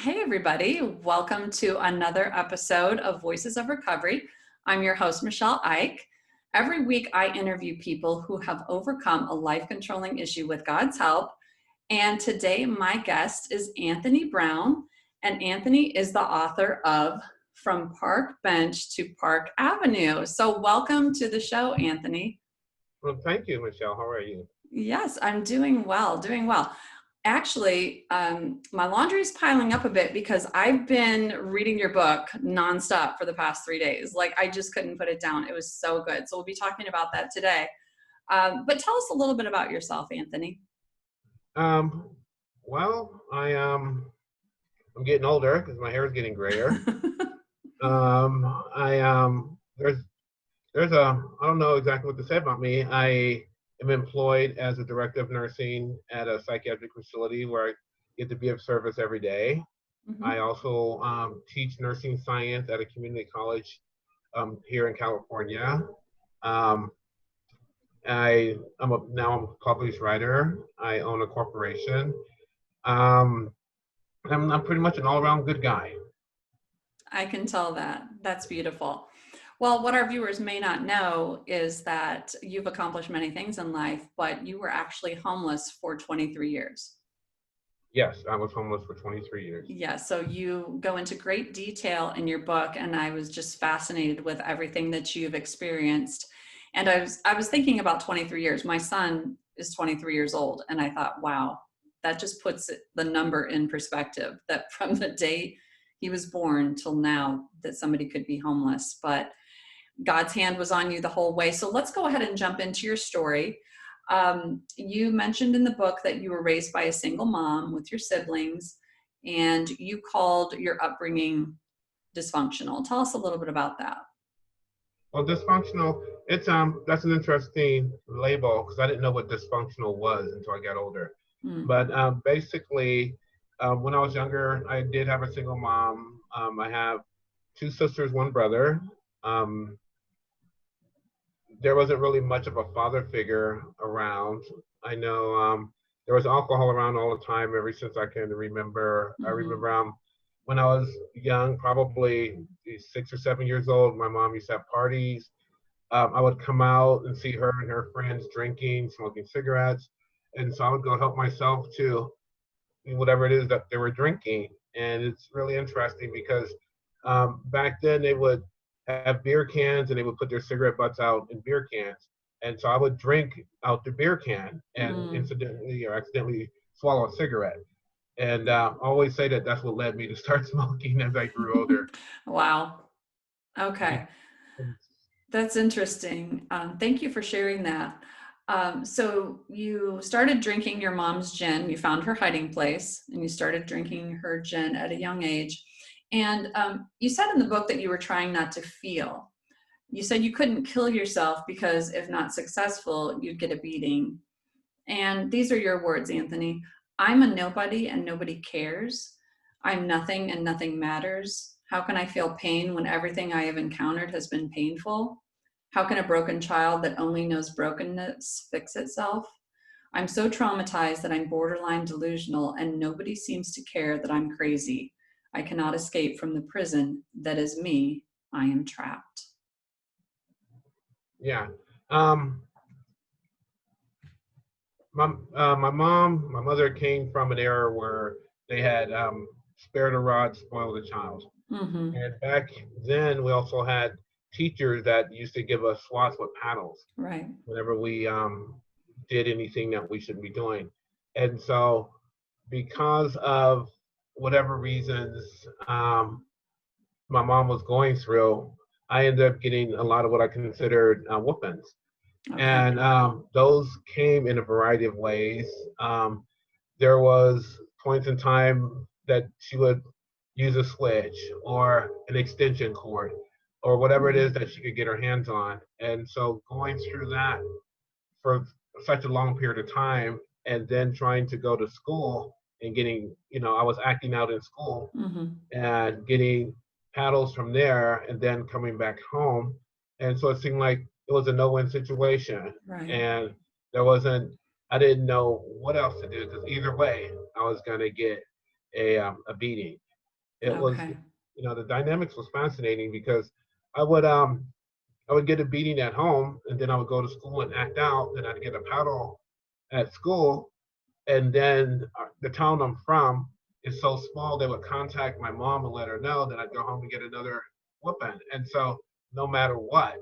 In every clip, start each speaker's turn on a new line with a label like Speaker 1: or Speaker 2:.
Speaker 1: Hey, everybody. Welcome to another episode of Voices of Recovery. I'm your host, Michele Eich. Every week, I interview people who have overcome a life controlling issue with God's help. And today, my guest is Anthony Brown. And Anthony is the author of From Park Bench to Park Avenue. So, welcome to the show, Anthony.
Speaker 2: Well, thank you, Michele. How are you?
Speaker 1: Yes, I'm doing well. Actually, my laundry is piling up a bit because I've been reading your book nonstop for the past 3 days. Like, I just couldn't put it down. It was so good. So we'll be talking about that today. But tell us a little bit about yourself, Anthony.
Speaker 2: Um, I'm getting older because my hair is getting grayer. I there's a I don't know exactly what to say about me. I am employed as a director of nursing at a psychiatric facility where I get to be of service every day. I
Speaker 1: Mhm.
Speaker 2: also teach nursing science at a community college here in California. Um, I'm a published writer. I own a corporation. Um, I'm pretty much an all-around good guy.
Speaker 1: I can tell that. That's beautiful. Well, what our viewers may not know is that you've accomplished many things in life, but you were actually homeless for 23 years.
Speaker 2: Yes, I was homeless for 23 years.
Speaker 1: Yeah, so you go into great detail in your book, and I was just fascinated with everything that you've experienced. And I was thinking about 23 years. My son is 23 years old, and I thought, wow, that just puts the number in perspective. That from the day he was born till now, that somebody could be homeless. But God's hand was on you the whole way. So let's go ahead and jump into your story. You mentioned in the book that you were raised by a single mom with your siblings, and you called your upbringing dysfunctional. Tell us a little bit about that.
Speaker 2: Well, dysfunctional, that's an interesting label because I didn't know what dysfunctional was until I got older.
Speaker 1: Hmm.
Speaker 2: But basically, when I was younger, I did have a single mom. I have two sisters, one brother. Um, there wasn't really much of a father figure around. I know there was alcohol around all the time ever since I can remember. I
Speaker 1: Hmm.
Speaker 2: remember when I was young, probably 6 or 7 years old, my mom used to have parties. I would come out and see her and her friends drinking, smoking cigarettes. And so I would go help myself to whatever it is that they were drinking. And it's really interesting because back then they would have beer cans and they would put their cigarette butts out in beer cans. And so I would drink out the beer can and
Speaker 1: Mm.
Speaker 2: incidentally or accidentally swallow a cigarette. And I always say that that's what led me to start smoking as I grew older.
Speaker 1: Wow. Okay. That's interesting. Thank you for sharing that. So you started drinking your mom's gin. You found her hiding place, and you started drinking her gin at a young age. And you said in the book that you were trying not to feel. You said you couldn't kill yourself because if not successful, you'd get a beating. And these are your words, Anthony. I'm a nobody and nobody cares. I'm nothing and nothing matters. How can I feel pain when everything I have encountered has been painful? How can a broken child that only knows brokenness fix itself? I'm so traumatized that I'm borderline delusional and nobody seems to care that I'm crazy. I cannot escape from the prison that is me. I am trapped.
Speaker 2: Yeah. Um, my mother came from an era where they had spared a rod, spoiled a child.
Speaker 1: Mm-hmm.
Speaker 2: And back then, we also had teachers that used to give us swats with paddles
Speaker 1: Right.
Speaker 2: whenever we did anything that we shouldn't be doing. And so, because of whatever reasons my mom was going through, I ended up getting a lot of what I considered whoopings.
Speaker 1: Okay.
Speaker 2: And those came in a variety of ways. Um, there was points in time that she would use a switch or an extension cord or whatever it
Speaker 1: Mm-hmm.
Speaker 2: is that she could get her hands on. And so going through that for such a long period of time and then trying to go to school and getting, I was acting out in school
Speaker 1: Mm-hmm.
Speaker 2: and getting paddles from there and then coming back home. And so it seemed like it was a no-win situation.
Speaker 1: Right.
Speaker 2: And there wasn't, I didn't know what else to do because either way, I was going to get a beating. It was,
Speaker 1: Okay.
Speaker 2: the dynamics was fascinating because I would I would get a beating at home, and then I would go to school and act out. Then I'd get a paddle at school, and then the town I'm from is so small they would contact my mom and let her know. Then I'd go home and get another whooping. And so no matter what,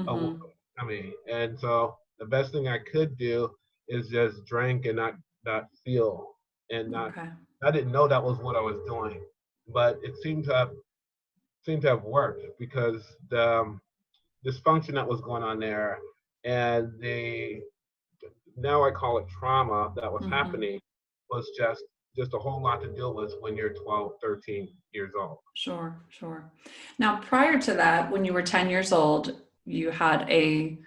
Speaker 2: a whooping
Speaker 1: Mm-hmm.
Speaker 2: coming. And so the best thing I could do is just drink and not feel and not.
Speaker 1: Okay.
Speaker 2: I didn't know that was what I was doing, but it seemed to have worked because the dysfunction that was going on there and the now I call it trauma that was
Speaker 1: Mm-hmm.
Speaker 2: happening was just a whole lot to deal with when you're 12, 13 years old.
Speaker 1: Sure, sure. Now, prior to that, when you were 10 years old, you had a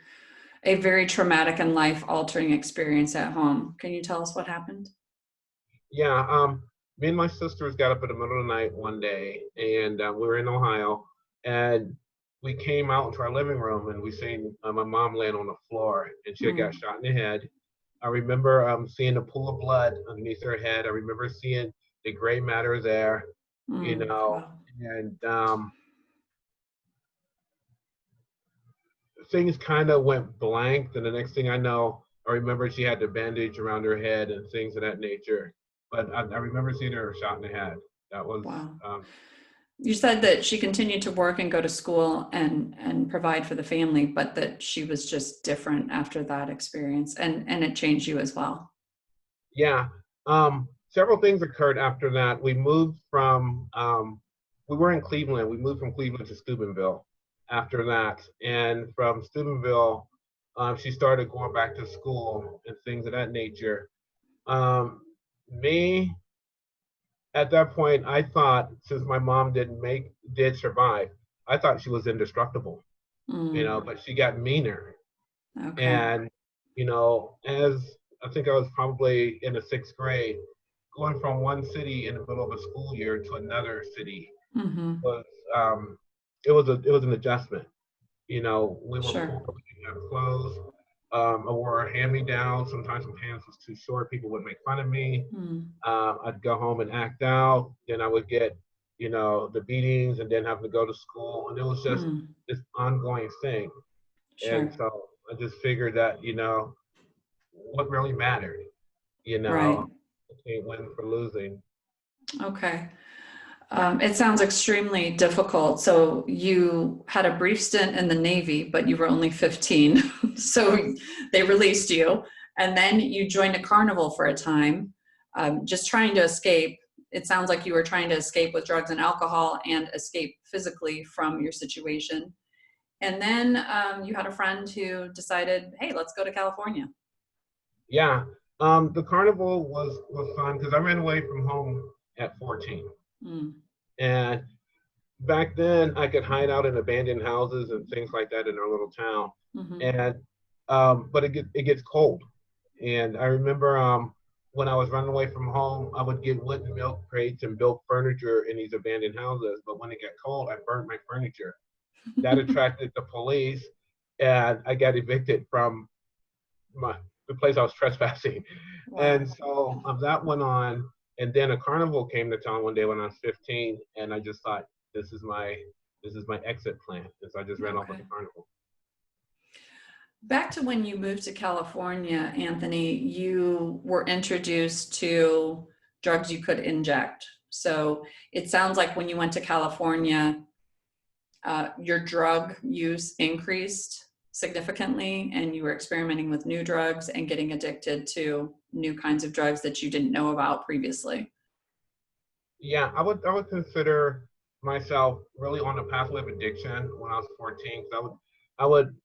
Speaker 1: very traumatic and life-altering experience at home. Can you tell us what happened?
Speaker 2: Yeah, me and my sisters got up in the middle of the night one day, and we were in Ohio, and we came out into our living room, and we seen my mom laying on the floor, and she had got
Speaker 1: Mm,
Speaker 2: shot in the head. I remember seeing a pool of blood underneath her head. I remember seeing the gray matter there, you know,
Speaker 1: wow.
Speaker 2: and things kind of went blank. And the next thing I know, I remember she had the bandage around her head and things of that nature. But I remember seeing her shot in the head. That was,
Speaker 1: Wow.
Speaker 2: um,
Speaker 1: You said that she continued to work and go to school and provide for the family, but that she was just different after that experience, and it changed you as well.
Speaker 2: yeah. Several things occurred after that. We were in Cleveland. We moved from Cleveland to Steubenville after that. And from Steubenville, she started going back to school and things of that nature. Um, me, at that point, I thought since my mom did survive, I thought she was indestructible,
Speaker 1: Mm,
Speaker 2: but she got meaner.
Speaker 1: okay.
Speaker 2: And, as I think I was probably in the sixth grade, going from one city in the middle of a school year to another city
Speaker 1: Mm-hmm.
Speaker 2: was it was an adjustment. We were poor,
Speaker 1: Sure.
Speaker 2: we didn't have clothes. I wore a hand-me-down. Sometimes my pants was too short. People would make fun of me.
Speaker 1: Mm,
Speaker 2: I'd go home and act out. Then I would get, the beatings and then having to go to school. And it was just
Speaker 1: mm,
Speaker 2: this ongoing thing. And
Speaker 1: sure.
Speaker 2: so I just figured that, what really mattered, you know,
Speaker 1: Right.
Speaker 2: between winning for losing.
Speaker 1: Okay. It sounds extremely difficult. So you had a brief stint in the Navy, but you were only 15. So they released you. And then you joined a carnival for a time, just trying to escape. It sounds like you were trying to escape with drugs and alcohol and escape physically from your situation. And then you had a friend who decided, hey, let's go to California.
Speaker 2: Yeah. The carnival was fun because I ran away from home at 14.
Speaker 1: Mm,
Speaker 2: And back then I could hide out in abandoned houses and things like that in our little town.
Speaker 1: mm-hmm,
Speaker 2: And but it gets cold. And I remember when I was running away from home, I would get wooden milk crates and build furniture in these abandoned houses. But when it got cold, I burned my furniture. That attracted the police, and I got evicted from my the place I was trespassing. And
Speaker 1: wow.
Speaker 2: so that went on. And then a carnival came to town one day when I was 15, and I just thought, this is my this is my exit plan. And so I just ran off with
Speaker 1: Okay.
Speaker 2: the carnival.
Speaker 1: Back to when you moved to California, Anthony, you were introduced to drugs you could inject. So it sounds like when you went to California, your drug use increased significantly and you were experimenting with new drugs and getting addicted to new kinds of drugs that you didn't know about previously.
Speaker 2: Yeah, I would consider myself really on the pathway of addiction when I was 14. 'Cause I would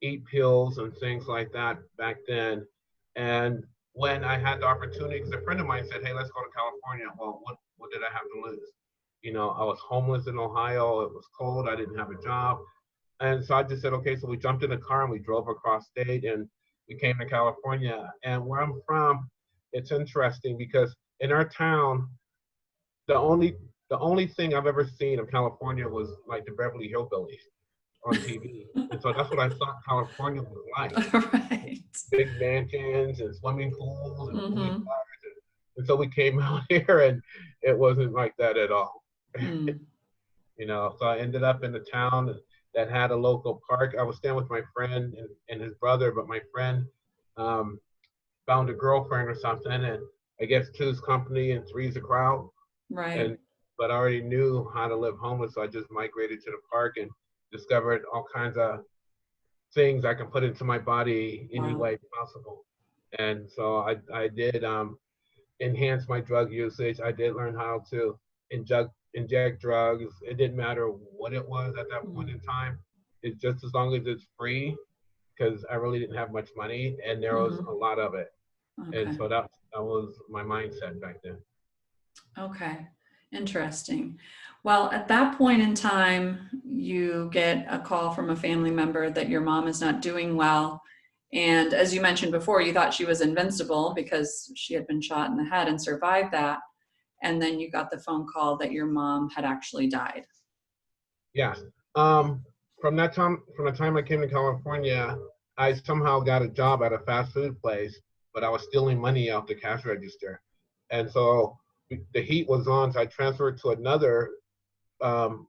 Speaker 2: eat pills and things like that back then. And when I had the opportunity, because a friend of mine said, "Hey, let's go to California." Well, what did I have to lose? I was homeless in Ohio. It was cold. I didn't have a job, and so I just said, "Okay." So we jumped in the car and we drove across state, and we came to California. And where I'm from, it's interesting because in our town, the only the only thing I've ever seen of California was like the Beverly Hillbillies on TV. And so that's what I thought California was like.
Speaker 1: Right.
Speaker 2: Big mansions and swimming pools and movie
Speaker 1: Mm-hmm.
Speaker 2: stars. And so we came out here and it wasn't like that at all.
Speaker 1: Mm.
Speaker 2: So I ended up in a town that had a local park. I was staying with my friend and his brother, but my friend um, found a girlfriend or something, and I guess two's company and three's a crowd.
Speaker 1: Right.
Speaker 2: And but I already knew how to live homeless, so I just migrated to the park and discovered all kinds of things I can put into my body any
Speaker 1: Wow.
Speaker 2: way possible. And so I did enhance my drug usage. I did learn how to inject drugs. It didn't matter what it was at that point
Speaker 1: Mm.
Speaker 2: in time. It's just as long as it's free, because I really didn't have much money and there was a
Speaker 1: Mm-hmm.
Speaker 2: lot of it. And
Speaker 1: Okay.
Speaker 2: so that was my mindset back then.
Speaker 1: Okay. Interesting. Well, at that point in time, you get a call from a family member that your mom is not doing well. And as you mentioned before, you thought she was invincible because she had been shot in the head and survived that. And then you got the phone call that your mom had actually died.
Speaker 2: Yes. From the time I came to California, I somehow got a job at a fast food place, but I was stealing money out the cash register. And so the heat was on, so I transferred to um,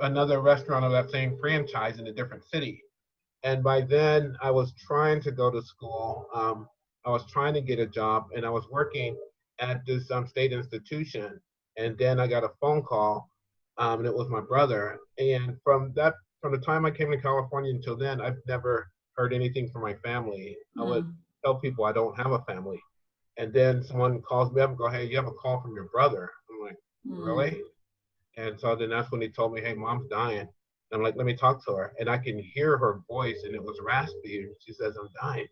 Speaker 2: another restaurant of that same franchise in a different city. And by then, I was trying to go to school. I was trying to get a job, and I was working at this state institution. And then I got a phone call, and it was my brother. And from the time I came to California until then, I've never heard anything from my family. I would
Speaker 1: Mm,
Speaker 2: tell people I don't have a family, and then someone calls me up and go, "Hey, you have a call from your brother?" I'm like,
Speaker 1: mm,
Speaker 2: "Really?" And so then that's when he told me, "Hey, mom's dying." And I'm like, "Let me talk to her." And I can hear her voice, and it was raspy. And she says, "I'm dying."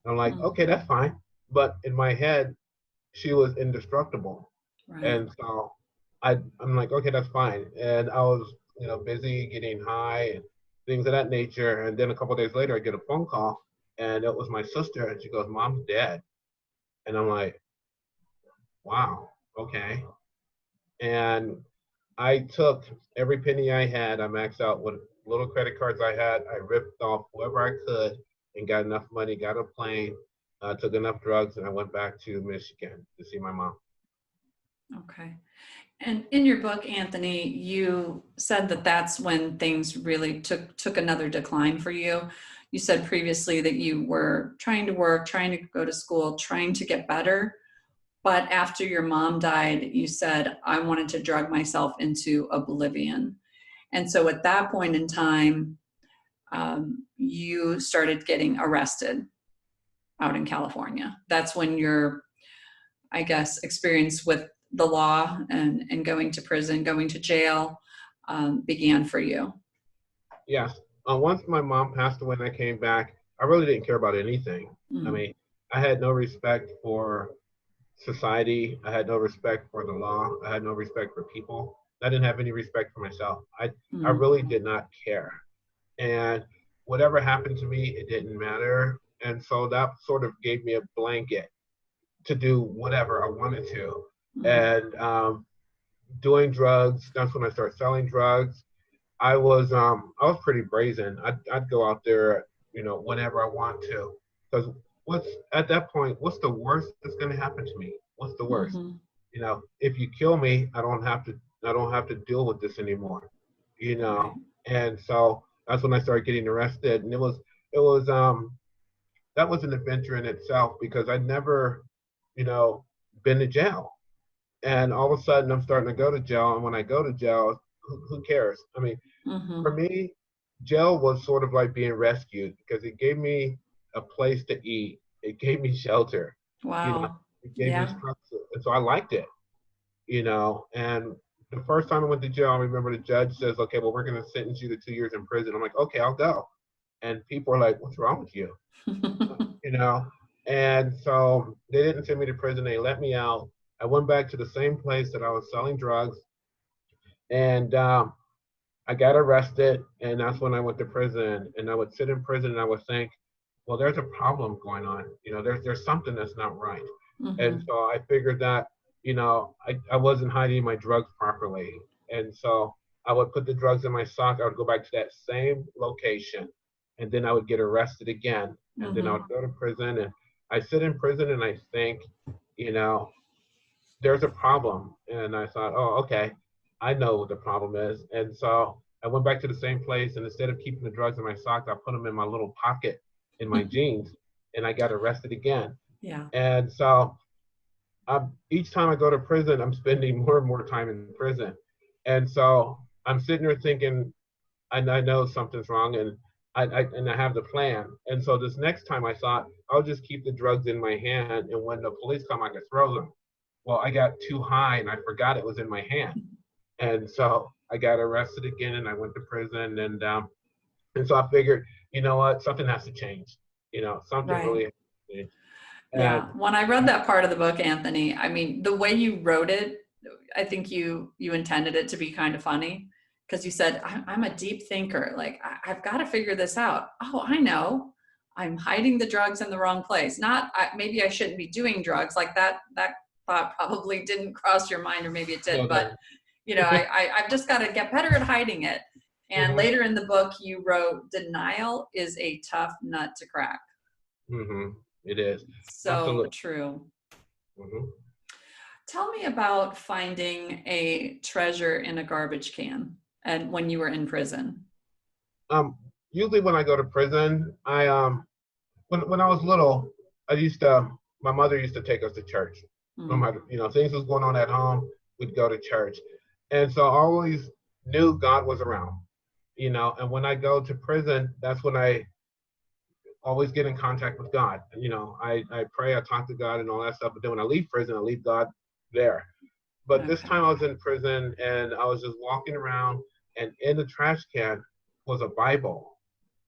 Speaker 2: And I'm like,
Speaker 1: mm.
Speaker 2: "Okay, that's fine." But in my head, she was indestructible.
Speaker 1: Right.
Speaker 2: And so I'm like, "Okay, that's fine." And I was, busy getting high and things of that nature. And then a couple of days later, I get a phone call, and it was my sister, and she goes, "Mom's dead." And I'm like, "Wow, okay." And I took every penny I had. I maxed out what little credit cards I had. I ripped off whoever I could and got enough money, got a plane, took enough drugs, and I went back to Michigan to see my mom.
Speaker 1: Okay. And in your book, Anthony, you said that that's when things really took another decline for you. You said previously that you were trying to work, trying to go to school, trying to get better. But after your mom died, you said, I wanted to drug myself into oblivion. And so at that point in time, you started getting arrested out in California. That's when your, I guess, experience with the law and going to prison, going to jail began for you.
Speaker 2: Yes. Once my mom passed away and I came back, I really didn't care about anything. I
Speaker 1: Mm,
Speaker 2: mean, I had no respect for society. I had no respect for the law. I had no respect for people. I didn't have any respect for myself. I
Speaker 1: mm,
Speaker 2: really did not care. And whatever happened to me, it didn't matter. And so that sort of gave me a blanket to do whatever I wanted to.
Speaker 1: mm,
Speaker 2: And doing drugs, that's when I started selling drugs. I was pretty brazen. I'd go out there, whenever I want to, because what's at that point, what's the worst that's going to happen to me? What's the worst?
Speaker 1: mhm.
Speaker 2: If you kill me, I don't have to deal with this anymore.
Speaker 1: Right.
Speaker 2: And so that's when I started getting arrested, and it was that was an adventure in itself because I'd never, you know, been to jail. And all of a sudden I'm starting to go to jail. And when I go to jail, who cares? I mean, for
Speaker 1: Mhm.
Speaker 2: me, jail was sort of like being rescued because it gave me a place to eat. It gave me shelter, you know,
Speaker 1: Wow.
Speaker 2: it gave me
Speaker 1: Yeah.
Speaker 2: structure. And so I liked it, and the first time I went to jail, I remember the judge says, "Okay, well, we're going to sentence you to 2 years in prison." I'm like, "Okay, I'll go." And people are like, "What's wrong with you?" you know. And so they didn't send me to prison. They let me out. I went back to the same place that I was selling drugs, and I got arrested, and that's when I went to prison. And I would sit in prison, and I would think, well, there's a problem going on. There's something that's not right. And
Speaker 1: Mhm.
Speaker 2: so I figured that, I wasn't hiding my drugs properly. And so I would put the drugs in my sock. I would go back to that same location, and then I would get arrested again. And then I would
Speaker 1: Mhm.
Speaker 2: go to prison, and I sit in prison, and I think, you know, there's a problem. And I thought, oh, okay. I know what the problem is. And so I went back to the same place, and instead of keeping the drugs in my socks, I put them in my little pocket in my jeans, and I got arrested again.
Speaker 1: Yeah.
Speaker 2: And so each time I go to prison, I'm spending more and more time in prison. And so I'm sitting there thinking, I know something's wrong, and I have the plan. And so this next time I thought I'll just keep the drugs in my hand, and when the police come, I can throw them. Well, I got too high and I forgot it was in my hand, and so I got arrested again, and I went to prison, and so I figured, you know what, something has to change. Something
Speaker 1: Right.
Speaker 2: really has to change. And
Speaker 1: Yeah. When I read that part of the book, Anthony, I mean, the way you wrote it, I think you intended it to be kind of funny because you said, I'm a deep thinker. Like, I've got to figure this out. Oh, I know. I'm hiding the drugs in the wrong place. Not maybe I shouldn't be doing drugs like that. That thought probably didn't cross your mind, or maybe it
Speaker 2: no,
Speaker 1: did. But
Speaker 2: no.
Speaker 1: I've just got to get better at hiding it. And
Speaker 2: Hmm.
Speaker 1: later in the book, you wrote, denial is a tough nut to crack.
Speaker 2: Hmm. It is
Speaker 1: So
Speaker 2: absolutely.
Speaker 1: true.
Speaker 2: Hmm.
Speaker 1: Tell me about finding a treasure in a garbage can and when you were in prison.
Speaker 2: Um, Usually when I go to prison, when I was little, I used to my mother used to take us to church. No
Speaker 1: Mm,
Speaker 2: matter things was going on at home, we'd go to church, and so I always knew God was around. And when I go to prison, that's when I always get in contact with God. I pray, I talk to God and all that stuff. But then when I leave prison, I leave God there. But this
Speaker 1: okay.
Speaker 2: time I was in prison and I was just walking around, and in the trash can was a Bible.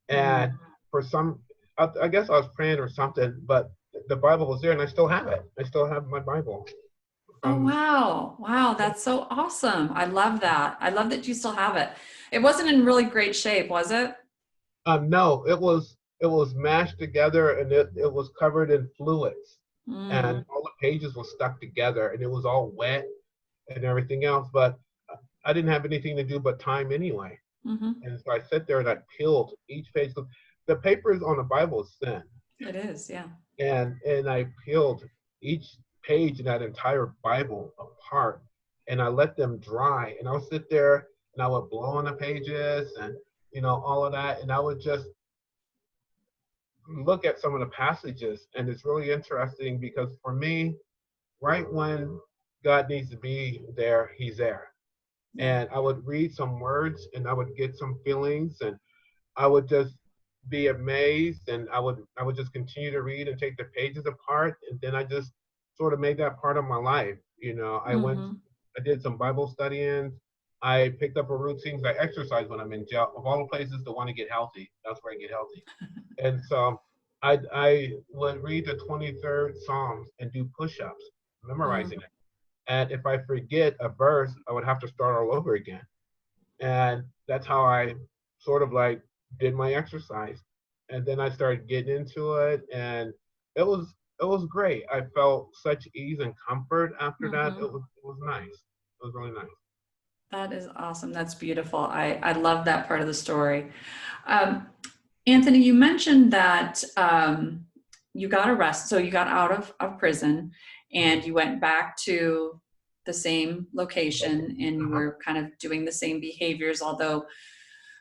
Speaker 2: And
Speaker 1: Mm.
Speaker 2: for some, I guess I was praying or something, but the Bible was there, and I still have it. I still have my Bible
Speaker 1: Oh,
Speaker 2: from.
Speaker 1: wow. Wow. That's so awesome. I love that. I love that you still have it. It wasn't in really great shape, was it?
Speaker 2: No, it was mashed together, and it was covered in fluids, and
Speaker 1: Mm,
Speaker 2: all the pages were stuck together, and it was all wet and everything else. But I didn't have anything to do but time anyway,
Speaker 1: mm-hmm.
Speaker 2: and so I sat there and I peeled each page. The papers on the Bible is thin,
Speaker 1: It is. Yeah.
Speaker 2: and I peeled each page in that entire Bible apart, and I let them dry. And I would sit there and I would blow on the pages and all of that, and I would just look at some of the passages. And it's really interesting because for me, right when God needs to be there, He's there.
Speaker 1: Yeah.
Speaker 2: And I would read some words and I would get some feelings, and I would just be amazed, and I would just continue to read and take the pages apart, and then I just sort of made that part of my life.
Speaker 1: Mm-hmm.
Speaker 2: I did some Bible studying. I picked up a routine. I exercise when I'm in jail. Of all the places to want to get healthy, that's where I get healthy. And so I would read the 23rd Psalms and do push-ups, memorizing
Speaker 1: Mm,
Speaker 2: it. And if I forget a verse, I would have to start all over again. And that's how I sort of like did my exercise. And then I started getting into it, and it was it was great. I felt such ease and comfort after that.
Speaker 1: mm-hmm.
Speaker 2: It was nice. It was really nice.
Speaker 1: That is awesome. That's beautiful. I love that part of the story. Um, Anthony, you mentioned that you got arrested, so you got out of prison and
Speaker 2: Mm-hmm.
Speaker 1: you went back to the same location and you
Speaker 2: Uh-huh.
Speaker 1: were kind of doing the same behaviors, although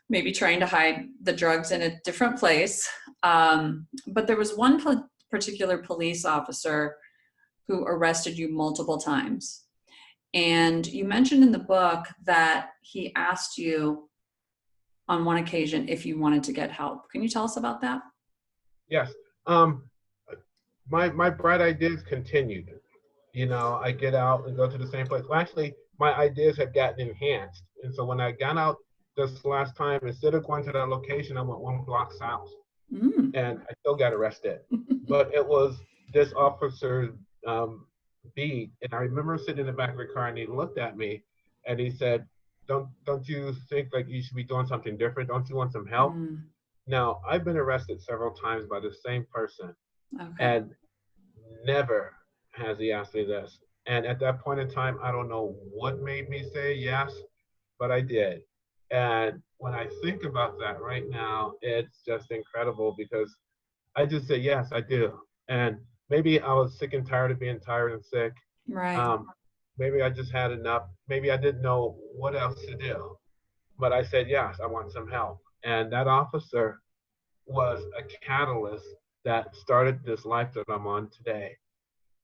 Speaker 1: maybe trying to hide the drugs in a different place. But there was one particular police officer who arrested you multiple times. And you mentioned in the book that he asked you on one occasion if you wanted to get help. Can you tell us about that?
Speaker 2: Yes. Um, my bright ideas continued. I get out and go to the same place. Well, actually, my ideas had gotten enhanced. And so when I got out this last time, instead of going to that location, I went one block south,
Speaker 1: Mm.
Speaker 2: and I still got arrested. But it was this officer's um, beat. And I remember sitting in the back of the car, and he looked at me and he said, don't you think like you should be doing something different? Don't you want some help?
Speaker 1: Mm.
Speaker 2: Now, I've been arrested several times by the same person,
Speaker 1: Okay.
Speaker 2: and never has he asked me this. And at that point in time, I don't know what made me say yes, but I did. And when I think about that right now, it's just incredible because I just say, yes, I do. And maybe I was sick and tired of being tired and sick.
Speaker 1: Right.
Speaker 2: Um, maybe I just had enough. Maybe I didn't know what else to do. But I said, yes, I want some help. And that officer was a catalyst that started this life that I'm on today,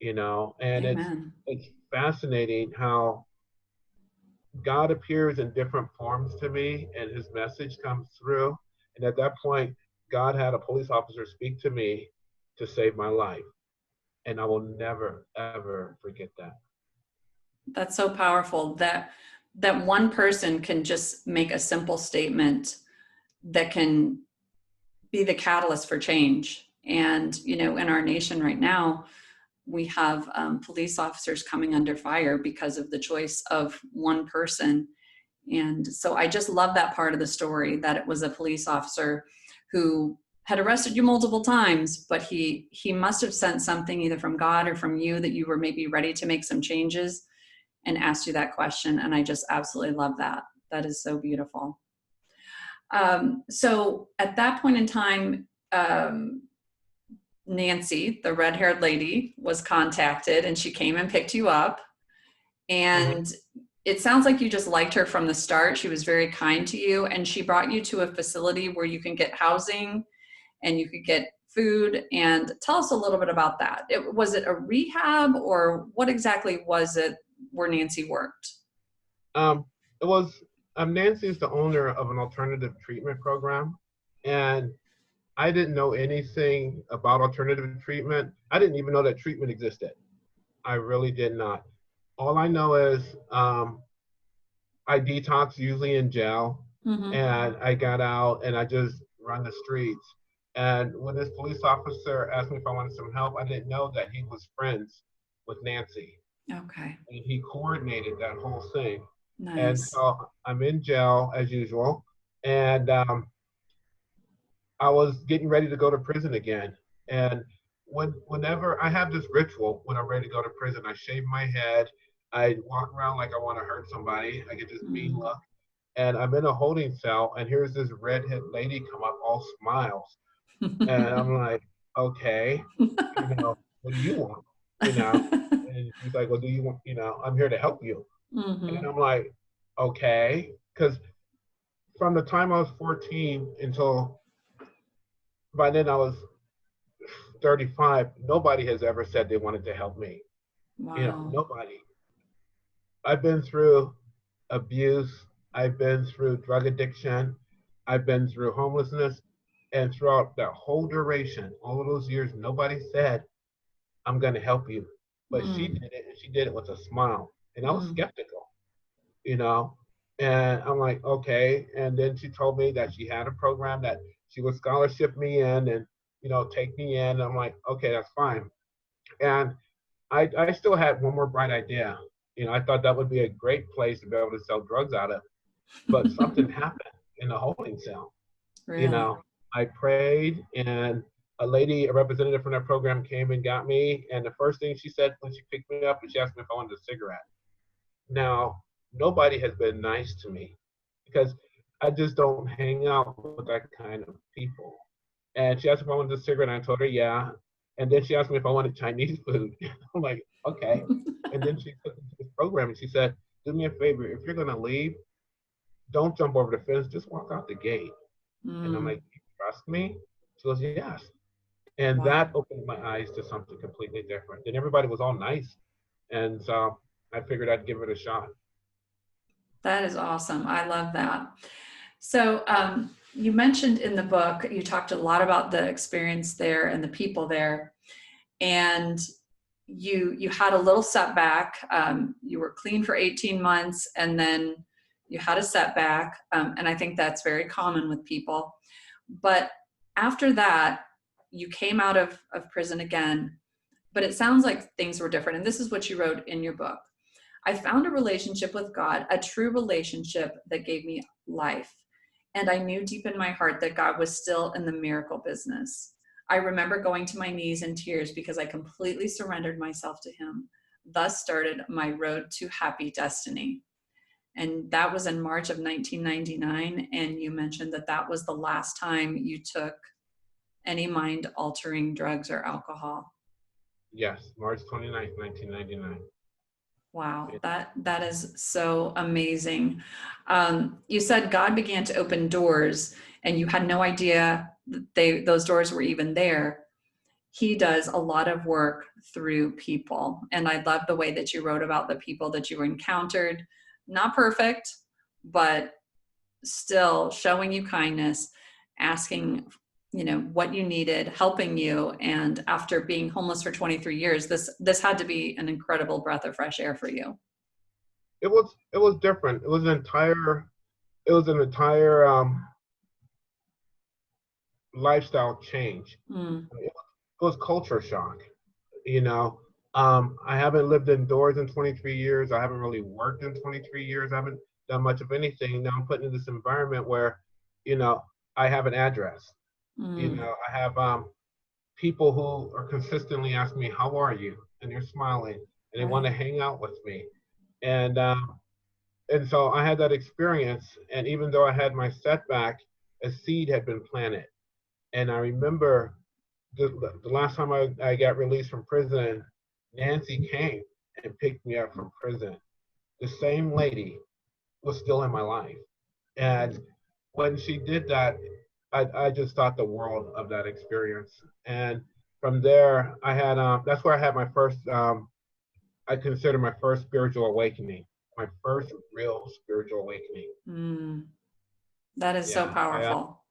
Speaker 2: and
Speaker 1: Amen.
Speaker 2: it's fascinating how God appears in different forms to me and his message comes through. And at that point, God had a police officer speak to me to save my life. And I will never, ever forget that.
Speaker 1: That's so powerful that one person can just make a simple statement that can be the catalyst for change. And, in our nation right now, we have police officers coming under fire because of the choice of one person. And so I just love that part of the story, that it was a police officer who had arrested you multiple times, but he must have sent something either from God or from you that you were maybe ready to make some changes and asked you that question. And I just absolutely love that. That is so beautiful. So at that point in time, Nancy, the red haired lady, was contacted and she came and picked you up.
Speaker 2: Mm-hmm.
Speaker 1: And it sounds like you just liked her from the start. She was very kind to you, and she brought you to a facility where you can get housing and you could get food. And tell us a little bit about that. Was it a rehab, or what exactly was it where Nancy worked?
Speaker 2: It was Nancy is the owner of an alternative treatment program, and I didn't know anything about alternative treatment. I didn't even know that treatment existed. I really did not. All I know is I detox usually in jail,
Speaker 1: Mm-hmm.
Speaker 2: and I got out and I just run the streets. And when this police officer asked me if I wanted some help, I didn't know that he was friends with Nancy,
Speaker 1: Okay.
Speaker 2: and he coordinated that whole thing. And
Speaker 1: Nice.
Speaker 2: so I'm in jail as usual, and I was getting ready to go to prison again. And whenever I have this ritual when I'm ready to go to prison, I shave my head, I walk around like I want to hurt somebody, I get this mean
Speaker 1: Mm.
Speaker 2: look, and I'm in a holding cell, and here's this redhead lady come up, all smiles, and I'm like, okay, what do you want, you know? And she's like, well, do you want, I'm here to help you, and
Speaker 1: Mm-hmm.
Speaker 2: I'm like, okay, because from the time I was 14 until by then I was 35, nobody has ever said they wanted to help me.
Speaker 1: Wow.
Speaker 2: Nobody. I've been through abuse, I've been through drug addiction, I've been through homelessness, and throughout that whole duration, all of those years, nobody said, I'm going to help you. But she
Speaker 1: Mm.
Speaker 2: did it, and she did it with a smile. And I was
Speaker 1: Mm.
Speaker 2: skeptical, you know. And I'm like, okay. And then she told me that she had a program that she would scholarship me in and, take me in. And I'm like, okay, that's fine. And I still had one more bright idea. I thought that would be a great place to be able to sell drugs out of. But something happened in the holding cell. You
Speaker 1: Really?
Speaker 2: know, I prayed, and a representative from that program came and got me. And the first thing she said when she picked me up was she asked me if I wanted a cigarette. Now, nobody has been nice to me because I just don't hang out with that kind of people. And she asked if I wanted a cigarette, and I told her, yeah. And then she asked me if I wanted Chinese food. I'm like, okay. And then she took me to this program and she said, do me a favor. If you're going to leave, don't jump over the fence. Just walk out the gate. And I'm
Speaker 1: Mm.
Speaker 2: like, you trust me? She goes, yes. And
Speaker 1: Wow.
Speaker 2: that opened my eyes to something completely different. And everybody was all nice. And so I figured I'd give it a shot.
Speaker 1: That is awesome. I love that. So, you mentioned in the book, you talked a lot about the experience there and the people there, and you had a little setback. You were clean for 18 months, and then you had a setback, and I think that's very common with people. But after that, you came out of prison again, but it sounds like things were different. And this is what you wrote in your book. I found a relationship with God, a true relationship that gave me life. And I knew deep in my heart that God was still in the miracle business. I remember going to my knees in tears because I completely surrendered myself to Him. Thus started my road to happy destiny. And that was in March of 1999. And you mentioned that that was the last time you took any mind altering drugs or alcohol.
Speaker 2: Yes, March 29th, 1999.
Speaker 1: Wow, that is so amazing. You said God began to open doors, and you had no idea that those doors were even there. He does a lot of work through people, and I love the way that you wrote about the people that you encountered. Not perfect, but still showing you kindness, asking, what you needed, helping you. And after being homeless for 23 years, this had to be an incredible breath of fresh air for you.
Speaker 2: It was different. It was an entire lifestyle change.
Speaker 1: Mm,
Speaker 2: It was culture shock. You know, I haven't lived indoors in 23 years. I haven't really worked in 23 years. I haven't done much of anything. Now I'm put in this environment where, you know, I have an address.
Speaker 1: mm,
Speaker 2: I have people who are consistently asking me, "How are you?" and they're smiling and they want
Speaker 1: right.
Speaker 2: to hang out with me. And and so I had that experience. And even though I had my setback, a seed had been planted. And I remember the last time I got released from prison, Nancy came and picked me up from prison. The same lady was still in my life. And when she did that, I just thought the world of that experience. And from there, that's where I had my first, I consider my first spiritual awakening, my first real spiritual awakening.
Speaker 1: Mm, that is so
Speaker 2: Yeah,
Speaker 1: powerful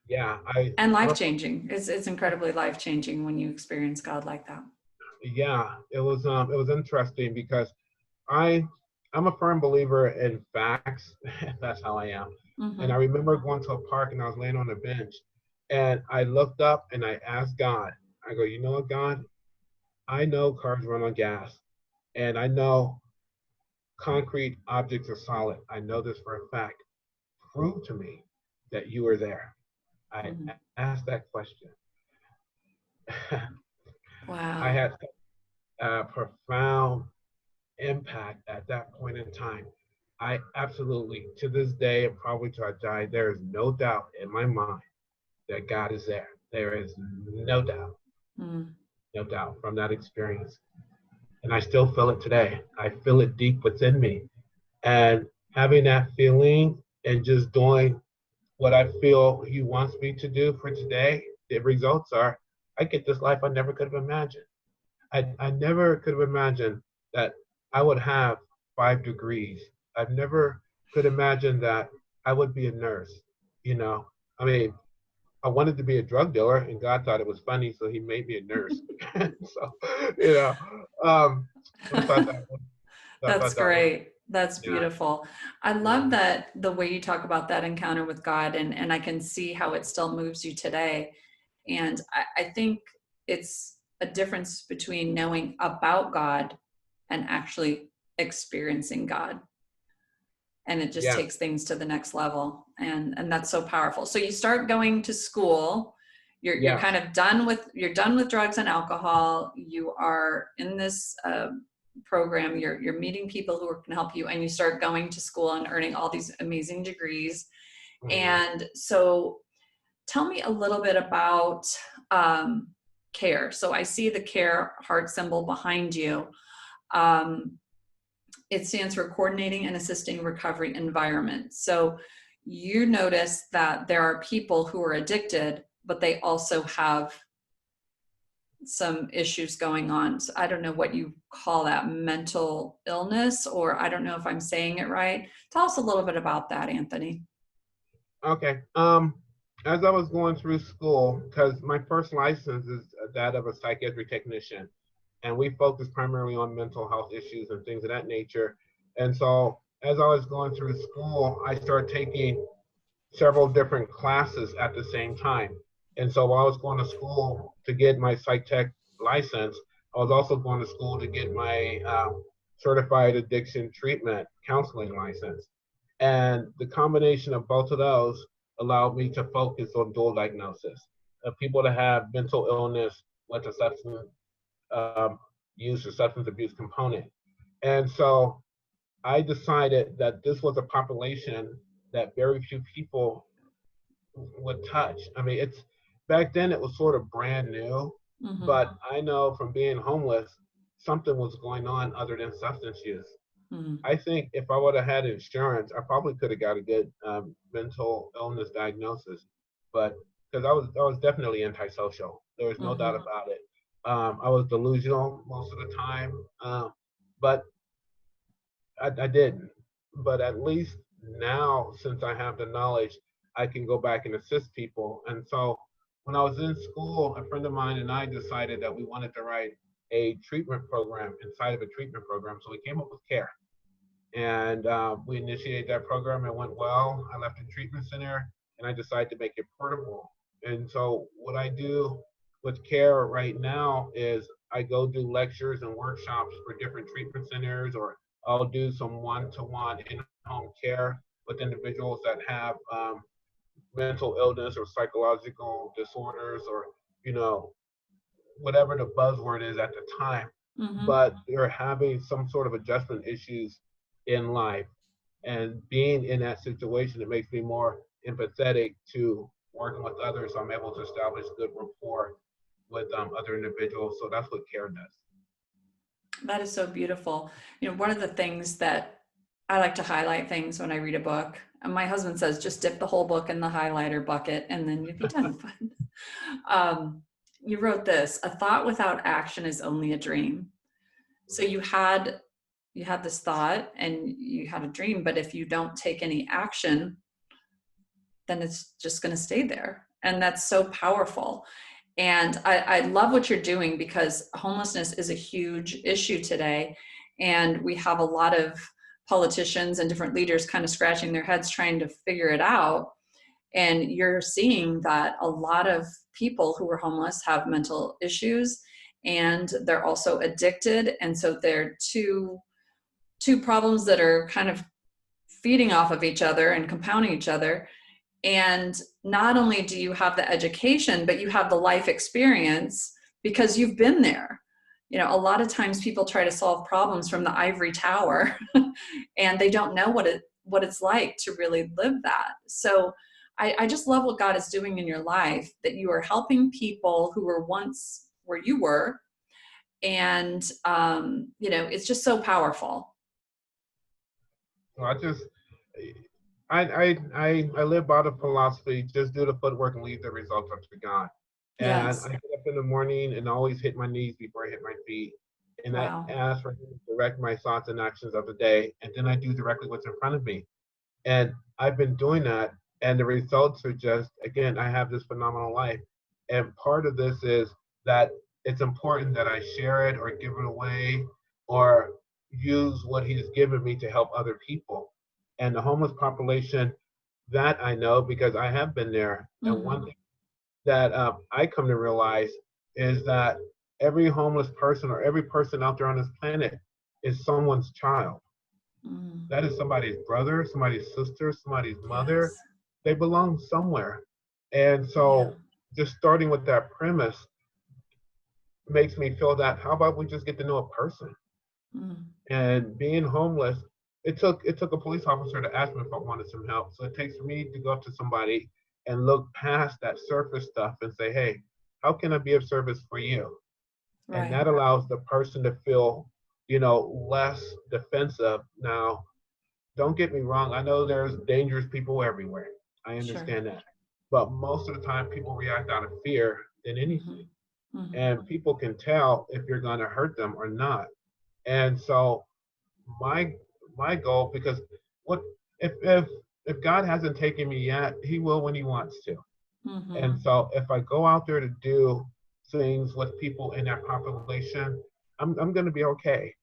Speaker 2: yeah,
Speaker 1: and
Speaker 2: I'm
Speaker 1: life
Speaker 2: a
Speaker 1: changing. It's incredibly life changing when you experience God like that.
Speaker 2: yeah, it was interesting because I I'm a firm believer in facts. That's how I am. And I
Speaker 1: Hmm.
Speaker 2: remember going to a park and I was laying on a bench and I looked up and I asked God, I go, you know what, God? I know cars run on gas and I know concrete objects are solid. I know this for a fact. Prove to me that you are there. I
Speaker 1: Hmm.
Speaker 2: asked that question. I
Speaker 1: Wow.
Speaker 2: had a profound impact at that point in time. I absolutely, to this day, and probably till I die, there is no doubt in my mind that God is there. There is
Speaker 1: Mm,
Speaker 2: no doubt from that experience. And I still feel it today. I feel it deep within me. And having that feeling and just doing what I feel He wants me to do for today, the results are I get this life I never could have imagined. I never could have imagined that I would have 5 degrees. I never could imagine that I would be a nurse. You know, I mean, I wanted to be a drug dealer, and God thought it was funny, so He made me a nurse. So, you know, um, I thought that was, I
Speaker 1: that's
Speaker 2: thought that was,
Speaker 1: great. That's
Speaker 2: yeah,
Speaker 1: beautiful. I love
Speaker 2: yeah,
Speaker 1: that the way you talk about that encounter with God, and I can see how it still moves you today. And I think it's a difference between knowing about God and actually experiencing God. And it just
Speaker 2: yeah,
Speaker 1: takes things to the next level. And that's so powerful. So you start going to school, you're
Speaker 2: yes,
Speaker 1: kind of done with drugs and alcohol. You are in this program, you're meeting people who can help you, and you start going to school and earning all these amazing degrees.
Speaker 2: hmm,
Speaker 1: And so tell me a little bit about um, CARE. So I see the CARE heart symbol behind you. Um, it stands for Coordinating and Assisting Recovery Environment. So you notice that there are people who are addicted, but they also have some issues going on. So I don't know what you call that, mental illness, or I don't know if I'm saying it right. Tell us a little bit about that, Anthony.
Speaker 2: okay. As I was going through school, because my first license is that of a psychiatric technician, and we focus primarily on mental health issues and things of that nature. And so, as I was going through school, I started taking several different classes at the same time. And so, while I was going to school to get my psych tech license, I was also going to school to get my certified addiction treatment counseling license. And the combination of both of those allowed me to focus on dual diagnosis of people that have mental illness with a substance um, use or substance abuse component. And so I decided that this was a population that very few people would touch. I mean, back then it was sort of brand new,
Speaker 1: Mm-hmm.
Speaker 2: but I know from being homeless something was going on other than substance use.
Speaker 1: Mm,
Speaker 2: I think if I would have had insurance, I probably could have got a good mental illness diagnosis, but because I was definitely antisocial, there was no doubt
Speaker 1: mm-hmm,
Speaker 2: about it. I was delusional most of the time, but I didn't. But at least now, since I have the knowledge, I can go back and assist people. And so when I was in school, a friend of mine and I decided that we wanted to write a treatment program inside of a treatment program. So we came up with CARE, and we initiated that program. It went well. I left the treatment center and I decided to make it portable. And so what I do with CARE right now is I go do lectures and workshops for different treatment centers, or I'll do some one-to-one in-home care with individuals that have mental illness or psychological disorders, or you know whatever the buzzword is at the time,
Speaker 1: mm-hmm.
Speaker 2: but they're having some sort of adjustment issues in life. And being in that situation, it makes me more empathetic to working with others. So I'm able to establish good rapport with other individuals. So that's what CARE does.
Speaker 1: That is so beautiful. You know, one of the things that I like to highlight things when I read a book, and my husband says, just dip the whole book in the highlighter bucket and then you'd be done. um, you wrote this: a thought without action is only a dream. So you had this thought and you had a dream, but if you don't take any action, then it's just going to stay there. And that's so powerful. And I love what you're doing, because homelessness is a huge issue today. And we have a lot of politicians and different leaders kind of scratching their heads trying to figure it out. And you're seeing that a lot of people who are homeless have mental issues, and they're also addicted. And so they're two problems that are kind of feeding off of each other and compounding each other. And not only do you have the education, but you have the life experience because you've been there. You know, a lot of times people try to solve problems from the ivory tower and they don't know what it's like to really live that. So I just love what God is doing in your life, that you are helping people who were once where you were. And, you know, it's just so powerful.
Speaker 2: So I live by the philosophy: just do the footwork and leave the results up to God. And I
Speaker 1: Yes.
Speaker 2: get up in the morning and always hit my knees before I hit my feet. And I
Speaker 1: Wow.
Speaker 2: ask for Him to direct my thoughts and actions of the day. And then I do directly what's in front of me. And I've been doing that. And the results are just, again, I have this phenomenal life. And part of this is that it's important that I share it or give it away, or use what He's given me to help other people. And the homeless population, that I know because I have been there. And one
Speaker 1: Mm-hmm.
Speaker 2: thing that I come to realize is that every homeless person or every person out there on this planet is someone's child.
Speaker 1: Mm.
Speaker 2: That is somebody's brother, somebody's sister, somebody's mother.
Speaker 1: Yes.
Speaker 2: They belong somewhere. And
Speaker 1: Yeah.
Speaker 2: so just starting with that premise makes me feel that how about we just get to know a person?
Speaker 1: Mm.
Speaker 2: And being homeless, it took a police officer to ask me if I wanted some help. So it takes me to go up to somebody and look past that surface stuff and say, hey, how can I be of service for you? And
Speaker 1: Right.
Speaker 2: that allows the person to feel, less defensive. Now, don't get me wrong. I know there's dangerous people everywhere. I
Speaker 1: Sure.
Speaker 2: understand that. But most of the time, people react out of fear than
Speaker 1: Mm-hmm.
Speaker 2: anything.
Speaker 1: Mm-hmm.
Speaker 2: And people can tell if you're going to hurt them or not. And so my my goal, because what if God hasn't taken me yet, He will when He wants to.
Speaker 1: Mm-hmm.
Speaker 2: And so if I go out there to do things with people in that population, I'm going to be okay.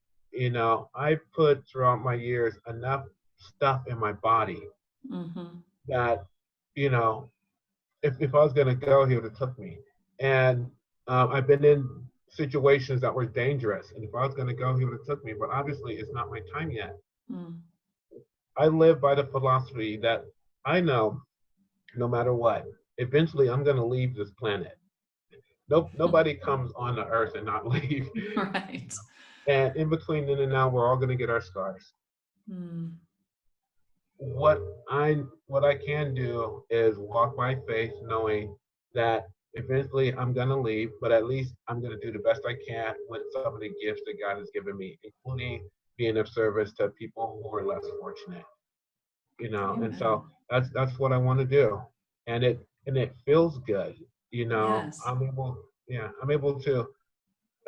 Speaker 2: I put throughout my years enough stuff in my body
Speaker 1: Mm-hmm.
Speaker 2: that, you know, if I was going to go, He would have took me. And I've been in situations that were dangerous. And if I was going to go, He would have took me. But obviously, it's not my time yet.
Speaker 1: Mm.
Speaker 2: I live by the philosophy that I know no matter what, eventually I'm going to leave this planet. Nobody comes on the earth and not leave.
Speaker 1: Right.
Speaker 2: And in between then and now, we're all going to get our scars.
Speaker 1: Mm.
Speaker 2: What I can do is walk by faith, knowing that Eventually, I'm going to leave, but at least I'm going to do the best I can with some of the gifts that God has given me, including being of service to people who are less fortunate. And so
Speaker 1: Amen.
Speaker 2: that's what I want to do. And it feels good.
Speaker 1: Yes.
Speaker 2: I'm able to.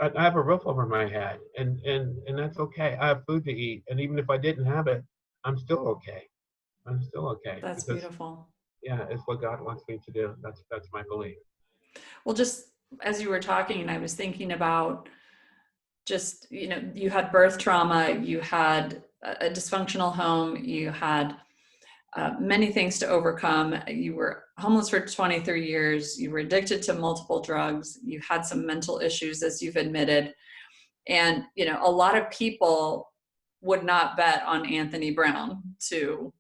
Speaker 2: I have a roof over my head, and that's okay. I have food to eat, and even if I didn't have it, I'm still okay. I'm still okay
Speaker 1: That's
Speaker 2: because
Speaker 1: beautiful.
Speaker 2: yeah, it's what God wants me to do. That's my belief.
Speaker 1: Well, just as you were talking, I was thinking about just, you had birth trauma, you had a dysfunctional home, you had many things to overcome. You were homeless for 23 years, you were addicted to multiple drugs, you had some mental issues, as you've admitted. And, a lot of people would not bet on Anthony Brown to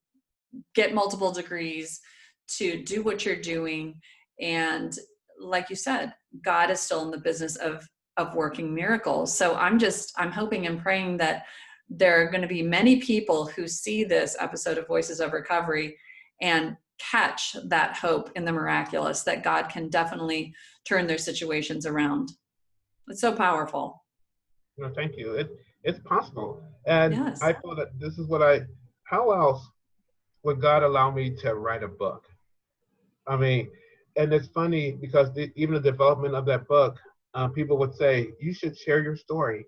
Speaker 1: get multiple degrees, to do what you're doing. And like you said, God is still in the business of working miracles. So I'm hoping and praying that there are going to be many people who see this episode of Voices of Recovery and catch that hope in the miraculous, that God can definitely turn their situations around. It's so powerful.
Speaker 2: Thank you. It's possible, and I
Speaker 1: Yes.
Speaker 2: feel that this is what I. How else would God allow me to write a book? I mean, and it's funny because even the development of that book, people would say you should share your story,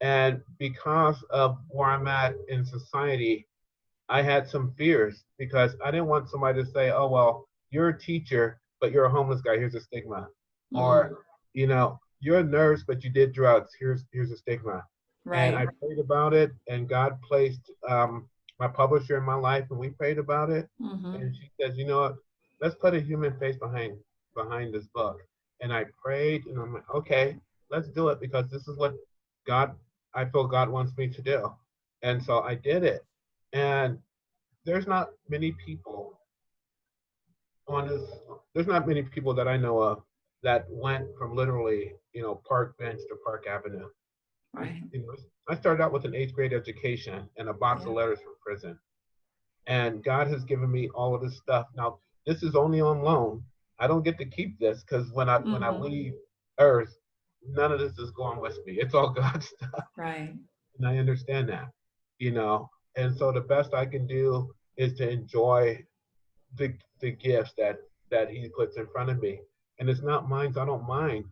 Speaker 2: and because of where I'm at in society, I had some fears because I didn't want somebody to say, "Oh well, you're a teacher, but you're a homeless guy. Here's a stigma,"
Speaker 1: Mm,
Speaker 2: or "You're a nurse, but you did drugs. Here's a stigma." And I
Speaker 1: right.
Speaker 2: prayed about it, and God placed my publisher in my life, and we prayed about it.
Speaker 1: Mm-hmm.
Speaker 2: And she says, "You know what? Let's put a human face behind this book." And I prayed, and I'm like, "Okay, let's do it because this is what God I feel God wants me to do." And so I did it. And there's not many people on this there's not many people that I know of that went from literally, park bench to Park Avenue. I,
Speaker 1: Right.
Speaker 2: you know, I started out with an eighth grade education and a box
Speaker 1: Yeah.
Speaker 2: of letters from prison. And God has given me all of this stuff. Now, this is only on loan. I don't get to keep this because when I
Speaker 1: Mm-hmm.
Speaker 2: leave Earth, none of this is going with me. It's all God's stuff.
Speaker 1: Right.
Speaker 2: And I understand that, you know. And so the best I can do is to enjoy the gifts that he puts in front of me. And it's not mine, so I don't mind,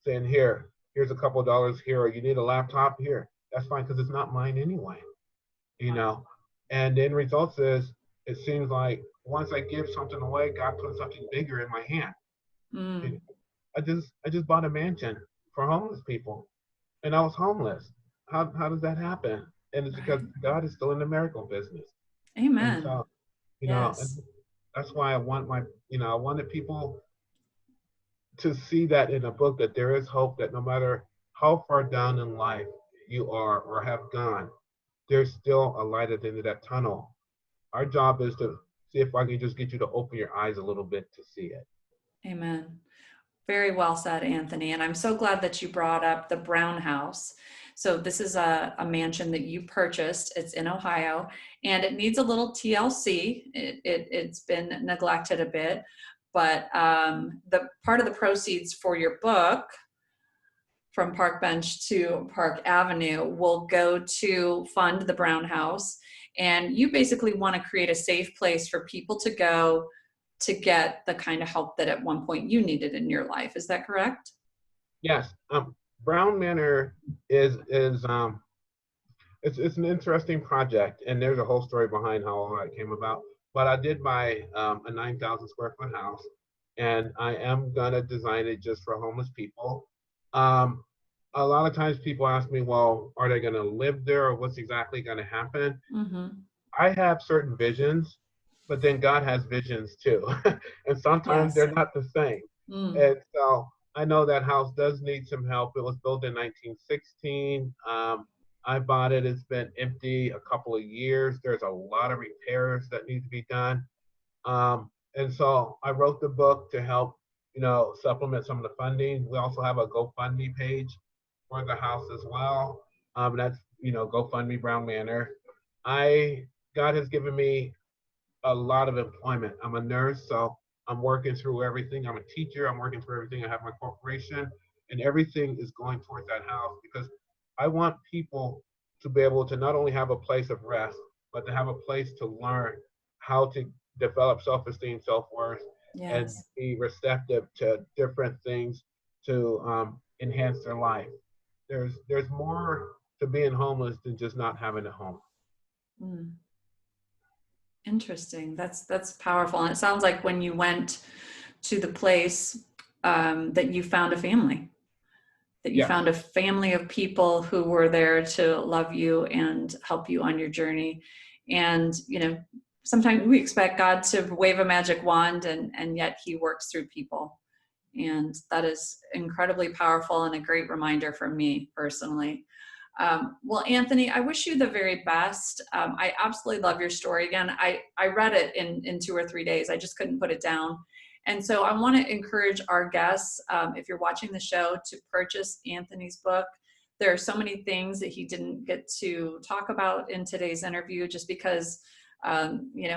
Speaker 2: saying here's a couple of dollars here, or you need a laptop here. That's fine because it's not mine anyway, you
Speaker 1: Wow.
Speaker 2: know. And the end result is it seems like once I give something away, God puts something bigger in my hand.
Speaker 1: Mm.
Speaker 2: And I just bought a mansion for homeless people, and I was homeless. How does that happen? And it's because
Speaker 1: Right.
Speaker 2: God is still in the miracle business. And
Speaker 1: Amen.
Speaker 2: so, and
Speaker 1: Yes.
Speaker 2: that's why I wanted people to see that in a book that there is hope, that no matter how far down in life you are or have gone, there's still a light at the end of that tunnel. Our job is to see if I can just get you to open your eyes a little bit to see it.
Speaker 1: Amen. Very well said, Anthony. And I'm so glad that you brought up the Brown House. So this is a mansion that you purchased. It's in Ohio, and it needs a little TLC. It's been neglected a bit, but the part of the proceeds for your book, From Park Bench to Park Avenue, will go to fund the Brown House. And you basically want to create a safe place for people to go to get the kind of help that at one point you needed in your life. Is that correct?
Speaker 2: Yes, Brown Manor is it's an interesting project, and there's a whole story behind how all that came about. But I did buy a 9,000 square foot house, and I am gonna design it just for homeless people. Um, a lot of times people ask me, well, are they gonna live there, or what's exactly gonna happen?
Speaker 1: Mm-hmm.
Speaker 2: I have certain visions, but then God has visions too, and sometimes
Speaker 1: Yes.
Speaker 2: they're not the same.
Speaker 1: Mm.
Speaker 2: And so I know that house does need some help. It was built in 1916. I bought it. It's been empty a couple of years. There's a lot of repairs that need to be done. And so I wrote the book to help, supplement some of the funding. We also have a GoFundMe page for the house as well. That's, GoFundMe Brown Manor. I God has given me a lot of employment. I'm a nurse, so I'm working through everything. I'm a teacher. I'm working through everything. I have my corporation, and everything is going towards that house because I want people to be able to not only have a place of rest, but to have a place to learn how to develop self-esteem, self-worth, and
Speaker 1: Yes.
Speaker 2: be receptive to different things to enhance their life. There's more to being homeless than just not having a home.
Speaker 1: Mm. Interesting. That's powerful. And it sounds like when you went to the place, that you found a family, that you
Speaker 2: Yes.
Speaker 1: found a family of people who were there to love you and help you on your journey. And, sometimes we expect God to wave a magic wand, and yet he works through people. And that is incredibly powerful and a great reminder for me personally. Well, Anthony, I wish you the very best. I absolutely love your story. Again, I read it in 2 or 3 days. I just couldn't put it down. And so I want to encourage our guests, if you're watching the show, to purchase Anthony's book. There are so many things that he didn't get to talk about in today's interview just because,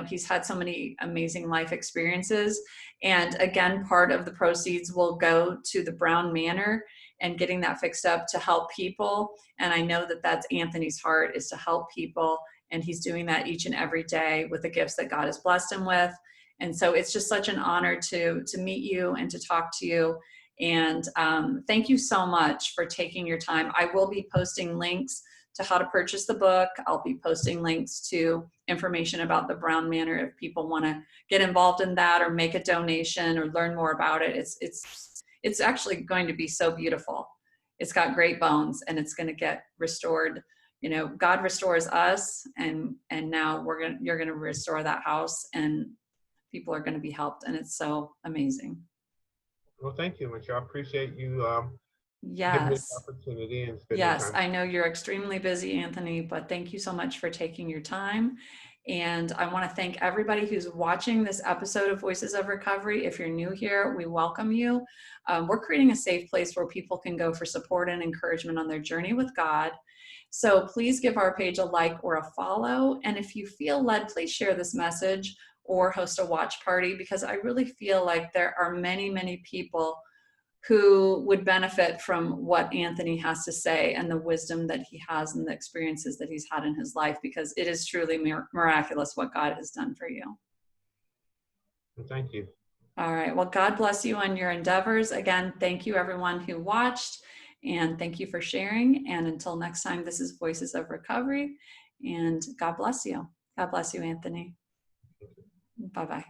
Speaker 1: he's had so many amazing life experiences. And again, part of the proceeds will go to the Brown Manor and getting that fixed up to help people. And I know that that's Anthony's heart, is to help people. And he's doing that each and every day with the gifts that God has blessed him with. And so it's just such an honor to meet you and to talk to you. And thank you so much for taking your time. I will be posting links to how to purchase the book. I'll be posting links to information about the Brown Manor if people want to get involved in that or make a donation or learn more about it. It's actually going to be so beautiful. It's got great bones and it's going to get restored. God restores us, and now you're going to restore that house, and people are going to be helped, and it's so amazing.
Speaker 2: Well, thank you, Michelle. I appreciate you giving me the
Speaker 1: Yes.
Speaker 2: opportunity and spending
Speaker 1: Yes,
Speaker 2: time.
Speaker 1: I know you're extremely busy, Anthony, but thank you so much for taking your time. And I want to thank everybody who's watching this episode of Voices of Recovery. If you're new here, we welcome you. We're creating a safe place where people can go for support and encouragement on their journey with God. So please give our page a like or a follow. And if you feel led, please share this message or host a watch party, because I really feel like there are many, many people who would benefit from what Anthony has to say and the wisdom that he has and the experiences that he's had in his life, because it is truly miraculous what God has done for you.
Speaker 2: Well, thank you.
Speaker 1: All right. Well, God bless you on your endeavors. Again, thank you everyone who watched, and thank you for sharing. And until next time, this is Voices of Recovery, and God bless you. God bless you, Anthony. Bye-bye.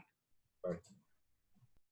Speaker 2: Bye.